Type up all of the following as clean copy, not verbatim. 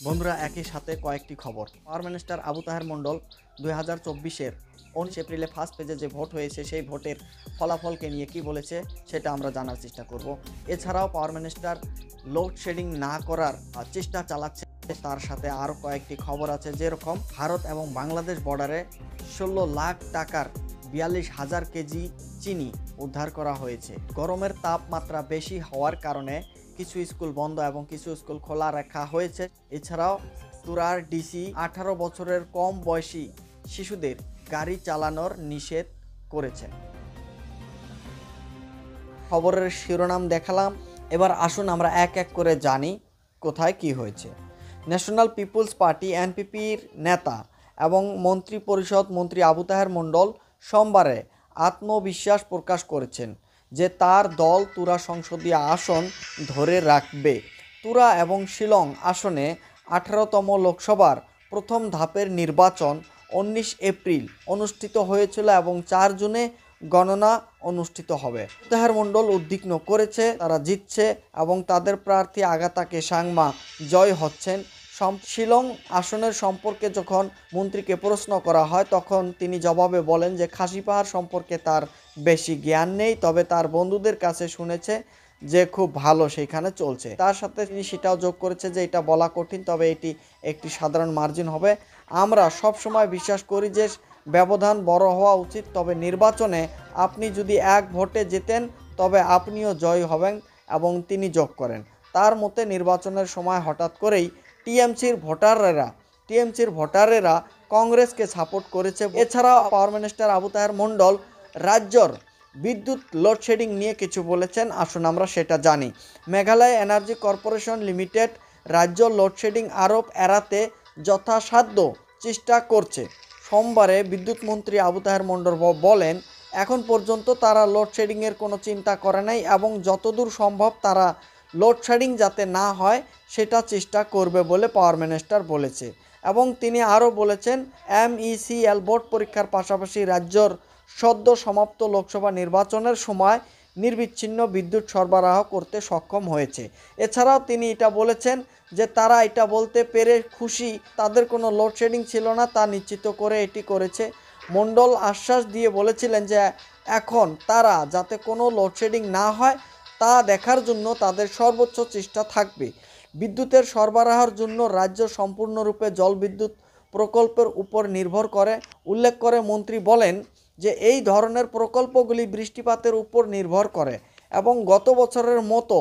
বন্ধুরা, একই সাথে কয়েকটি খবর। পাওয়ার মিনিস্টার আবু তাহের মণ্ডল 2024-এর 19 এপ্রিলে ফার্স্ট পেজে যে ভোট হয়েছে সেই ভোটের ফলাফলকে নিয়ে কি বলেছে সেটা আমরা জানার চেষ্টা করব। এছাড়াও পাওয়ার মিনিস্টার লোডশেডিং না করার চেষ্টা চালাচ্ছে। তার সাথে আরও কয়েকটি খবর আছে, যেরকম ভারত এবং বাংলাদেশ বর্ডারে 16 লাখ টাকার 42,000 কেজি চিনি উদ্ধার করা হয়েছে। গরমের তাপমাত্রা বেশি হওয়ার কারণে কিছু স্কুল বন্ধ এবং কিছু স্কুল খোলা রাখা হয়েছে। এছাড়াও তুরার ডিসি 18 বছরের কম বয়সী শিশুদের গাড়ি চালানোর নিষেধ করেছেন। খবরের শিরোনাম দেখালাম, এবার আসুন আমরা এক এক করে জানি কোথায় কি হয়েছে। ন্যাশনাল পিপলস পার্টি এনপিপির নেতা এবং মন্ত্রী পরিষদ মন্ত্রী আবু তাহের মণ্ডল সোমবারে আত্মবিশ্বাস প্রকাশ করেছেন যে তার দল তুরা সংসদীয় আসন ধরে রাখবে। তুরা এবং শিলং আসনে 18তম লোকসভার প্রথম ধাপের নির্বাচন 19 এপ্রিল অনুষ্ঠিত হয়েছিল এবং 4 জুনে গণনা অনুষ্ঠিত হবে। তাহের মণ্ডল উদ্বিগ্ন করেছে তারা জিতছে এবং তাদের প্রার্থী আগাতা কেসাংমা জয় হচ্ছেন। শিলং আসনের সম্পর্কে যখন মন্ত্রীকে প্রশ্ন করা হয় তখন তিনি জবাবে বলেন যে খাসি পাহাড় সম্পর্কে তার বেশি জ্ঞান নেই, তবে তার বন্ধুদের কাছে শুনেছে যে খুব ভালো সেইখানে চলছে। তার সাথে তিনি সেটাও যোগ করেছে যে এটা বলা কঠিন, তবে এটি একটি সাধারণ মার্জিন হবে। আমরা সব সময় বিশ্বাস করি যে ব্যবধান বড় হওয়া উচিত, তবে নির্বাচনে আপনি যদি এক ভোটে জেতেন তবে আপনিও জয় হবেন এবং তিনি যোগ করেন। তার মতে নির্বাচনের সময় হঠাৎ করেই টিএমসির ভোটারেরা কংগ্রেসকে সাপোর্ট করেছে। এছাড়া পাওয়ার মিনিস্টার আবু তাহের মণ্ডল রাজ্যর বিদ্যুৎ লোডশেডিং নিয়ে কিছু বলেছেন, আসুন আমরা সেটা জানি। মেঘালয় এনার্জি কর্পোরেশন লিমিটেড রাজ্য লোডশেডিং আরোপ এড়াতে যথাসাধ্য চেষ্টা করছে। সোমবারে বিদ্যুৎ মন্ত্রী আবু তাহের মণ্ডল বলেন, এখন পর্যন্ত তারা লোডশেডিংয়ের কোনো চিন্তা করে নাই এবং যতদূর সম্ভব তারা লোডশেডিং যাতে না হয় সেটা চেষ্টা করবে বলে পাওয়ার মিনিস্টার বলেছে। এবং তিনি আরও বলেছেন, MECL বোর্ড পরীক্ষার পাশাপাশি রাজ্যর সদ্য সমাপ্ত লোকসভা নির্বাচনের সময় নির্বিচ্ছিন্ন বিদ্যুৎ সরবরাহ করতে সক্ষম হয়েছে। এছাড়াও তিনি এটা বলেছেন যে তারা এটা বলতে পেরে খুশি, তাদের কোনো লোডশেডিং ছিল না তা নিশ্চিত করে এটি করেছে। মণ্ডল আশ্বাস দিয়ে বলেছিলেন যে এখন তারা যাতে কোনো লোডশেডিং না হয় তা দেখার জন্য তাদের সর্বোচ্চ চেষ্টা থাকবে। বিদ্যুতের সরবরাহের জন্য রাজ্য সম্পূর্ণরূপে জলবিদ্যুৎ প্রকল্পের উপর নির্ভর করে। উল্লেখ করে মন্ত্রী বলেন যে এই ধরনের প্রকল্পগুলি বৃষ্টিপাতের উপর নির্ভর করে এবং গত বছরের মতো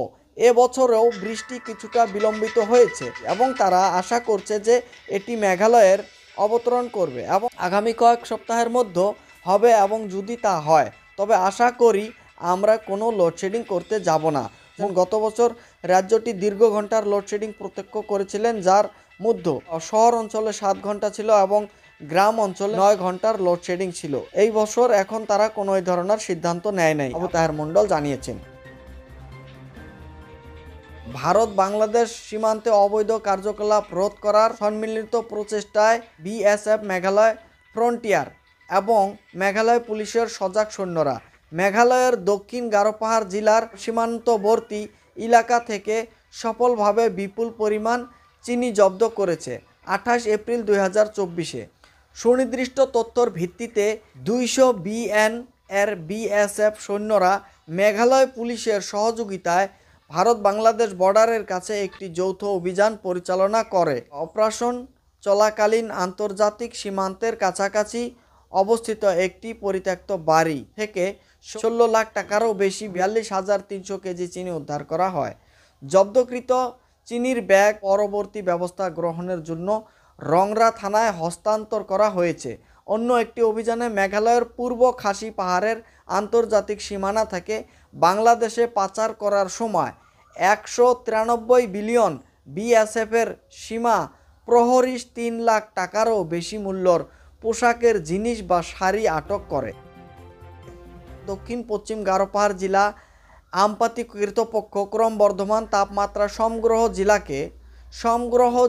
এবছরেও বৃষ্টি কিছুটা বিলম্বিত হয়েছে এবং তারা আশা করছে যে এটি মেঘালয়ের অবতরণ করবে এবং আগামী কয়েক সপ্তাহের মধ্যে হবে এবং যদি তা হয় তবে আশা করি আমরা কোনো লোডশেডিং করতে যাব না। গত বছর রাজ্যটি দীর্ঘ ঘন্টার লোডশেডিং প্রত্যক্ষ করেছিলেন, যার মধ্যে শহর অঞ্চলে 7 ঘন্টা ছিল এবং গ্রাম অঞ্চলে 9 ঘন্টার লোডশেডিং ছিল। এই বছর এখন তারা কোনো এই ধরনের সিদ্ধান্ত নেয় নাই, আবু তাহের মণ্ডল জানিয়েছেন। ভারত বাংলাদেশ সীমান্তে অবৈধ কার্যকলাপ রোধ করার সম্মিলিত প্রচেষ্টায় বিএসএফ, মেঘালয় ফ্রন্টিয়ার এবং মেঘালয় পুলিশের সজাগ সৈন্যরা মেঘালয়ের দক্ষিণ গারো পাহাড় জেলার সীমান্তবর্তী এলাকা থেকে সফলভাবে বিপুল পরিমাণ চিনি জব্দ করেছে। 28 এপ্রিল 2024-এ সুনির্দিষ্ট তথ্যর ভিত্তিতে 200 বিএন এর বিএসএফ সৈন্যরা মেঘালয় পুলিশের সহযোগিতায় ভারত বাংলাদেশ বর্ডারের কাছে একটি যৌথ অভিযান পরিচালনা করে। অপারেশন চলাকালীন আন্তর্জাতিক সীমান্তের কাছাকাছি অবস্থিত একটি পরিত্যক্ত বাড়ি থেকে 16 লাখ টাকারও বেশি 42,300 কেজি চিনি উদ্ধার করা হয়। জব্দকৃত চিনির ব্যাগ পরবর্তী ব্যবস্থা গ্রহণের জন্য রংরা থানায় হস্তান্তর করা হয়েছে। অন্য একটি অভিযানে মেঘালয়ের পূর্ব খাসি পাহাড়ের আন্তর্জাতিক সীমানা থেকে বাংলাদেশে পাচার করার সময় 193 বিলিয়ন বিএসএফের সীমা প্রহরী 3 লাখ টাকারও বেশি মূল্যর পোশাকের জিনিস বা শাড়ি আটক করে। দক্ষিণ পশ্চিম গারো পাহাড় জেলা আমপাতি কর্তৃপক্ষ ক্রমবর্ধমান তাপমাত্রা সমগ্র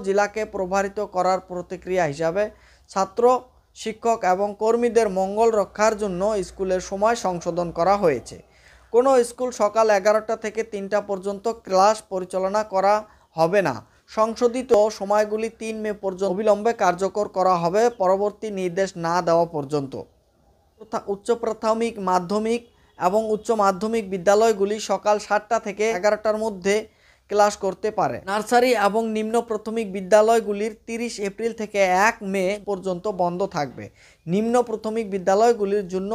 জেলাকে প্রভাবিত করার প্রতিক্রিয়া হিসাবে ছাত্র, শিক্ষক এবং কর্মীদের মঙ্গল রক্ষার জন্য স্কুলের সময় সংশোধন করা হয়েছে। কোনো স্কুল সকাল 11টা থেকে 3টা পর্যন্ত ক্লাস পরিচালনা করা হবে না। সংশোধিত সময়গুলি ৩ মে পর্যন্ত অবিলম্বে কার্যকর করা হবে, পরবর্তী নির্দেশ না দেওয়া পর্যন্ত। উচ্চ প্রাথমিক, মাধ্যমিক এবং উচ্চ মাধ্যমিক বিদ্যালয়গুলি সকাল ৭টা থেকে ১১টার মধ্যে ক্লাস করতে পারে। নার্সারি এবং নিম্ন প্রাথমিক বিদ্যালয়গুলির ৩০ এপ্রিল থেকে ১ মে পর্যন্ত বন্ধ থাকবে। নিম্ন প্রাথমিক বিদ্যালয়গুলির জন্য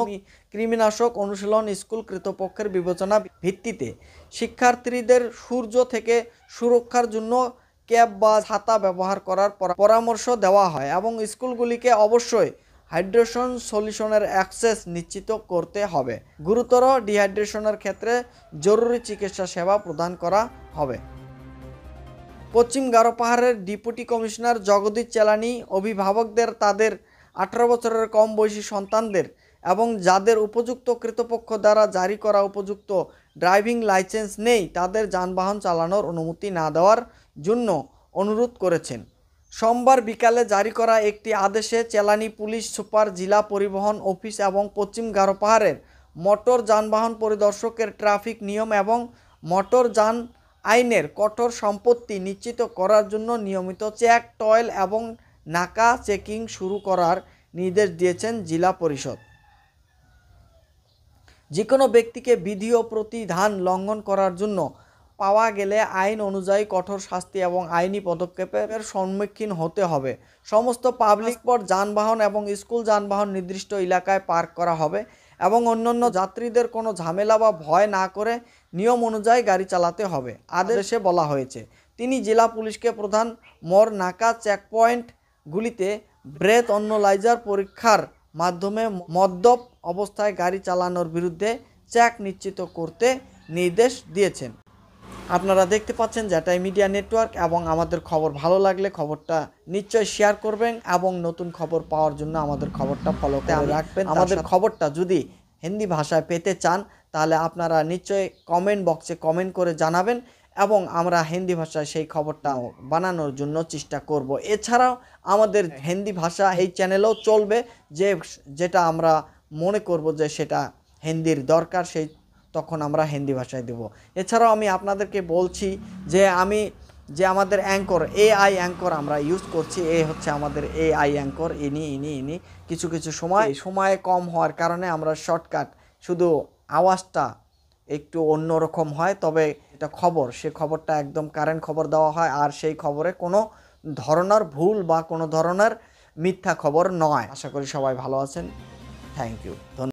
কৃমিনাশক অনুশীলন স্কুল কর্তৃপক্ষের বিবেচনা ভিত্তিতে শিক্ষার্থীদের সূর্য থেকে সুরক্ষার জন্য ক্যাপ বা ছাতা ব্যবহার করার পরামর্শ দেওয়া হয় এবং স্কুলগুলিকে অবশ্যই হাইড্রেশন সলিউশনের অ্যাক্সেস নিশ্চিত করতে হবে। গুরুতর ডিহাইড্রেশনের ক্ষেত্রে জরুরি চিকিৎসা সেবা প্রদান করা হবে। পশ্চিম গারো পাহাড়ের ডেপুটি কমিশনার জগদীশ চেলানি অভিভাবকদের তাদের 18 বছরের কম বয়সী সন্তানদের এবং যাদের উপযুক্ত কর্তৃপক্ষ দ্বারা জারি করা উপযুক্ত ড্রাইভিং লাইসেন্স নেই তাদের যানবাহন চালানোর অনুমতি না দেওয়ার জন্য অনুরোধ করেছেন। সোমবার বিকালে জারি করা একটি আদেশে চেলানি পুলিশ সুপার, জেলা পরিবহন অফিস এবং পশ্চিম গারো পাহাড়ের মোটর যানবাহন পরিদর্শকের ট্রাফিক নিয়ম এবং মোটর যান আইনের কঠোর সম্পত্তি নিশ্চিত করার জন্য নিয়মিত চেক, টয়েল এবং নাকা চেকিং শুরু করার নির্দেশ দিয়েছেন জেলা পরিষদ। যে কোনো ব্যক্তিকে বিধি ও প্রতিবিধান লঙ্ঘন করার জন্য পাওয়া গেলে আইন অনুযায়ী কঠোর শাস্তি এবং আইনি পদক্ষেপের সম্মুখীন হতে হবে। সমস্ত পাবলিক স্পট যানবাহন এবং স্কুল যানবাহন নির্দিষ্ট এলাকায় পার্ক করা হবে এবং অন্যান্য যাত্রীদের কোনো ঝামেলা বা ভয় না করে নিয়ম অনুযায়ী গাড়ি চালাতে হবে আদেশে বলা হয়েছে। তিনি জেলা পুলিশকে প্রধান মোড়, নাকা, চেকপয়েন্টগুলিতে ব্রেথ অ্যানালাইজার পরীক্ষার মাধ্যমে মদ্যপ অবস্থায় গাড়ি চালানোর বিরুদ্ধে চেক নিশ্চিত করতে নির্দেশ দিয়েছেন। আপনারা দেখতে পাচ্ছেন জেটাই মিডিয়া নেটওয়ার্ক, এবং আমাদের খবর ভালো লাগলে খবরটা নিশ্চয়ই শেয়ার করবেন এবং নতুন খবর পাওয়ার জন্য আমাদের খবরটা ফলো করে রাখবেন। আমাদের খবরটা যদি হিন্দি ভাষায় পেতে চান তাহলে আপনারা নিশ্চয়ই কমেন্ট বক্সে কমেন্ট করে জানাবেন এবং আমরা হিন্দি ভাষায় সেই খবরটা বানানোর জন্য চেষ্টা করব। এছাড়াও আমাদের হিন্দি ভাষা এই চ্যানেলেও চলবে, যেটা আমরা মনে করব যে সেটা হিন্দির দরকার, তখন আমরা হিন্দি ভাষায় দেব। এছাড়াও আমি আপনাদেরকে বলছি যে আমাদের অ্যাঙ্কর, AI অ্যাঙ্কর আমরা ইউজ করছি। হচ্ছে আমাদের AI অ্যাঙ্কর, ইনি কিছু সময় কম হওয়ার কারণে আমরা শর্টকাট, শুধু আওয়াজটা একটু অন্যরকম হয়, তবে এটা সে খবরটা একদম কারেন্ট খবর দেওয়া হয়, আর সেই খবরে কোনো ধরনের ভুল বা কোনো ধরনের মিথ্যা খবর নয়। আশা করি সবাই ভালো আছেন। Thank you.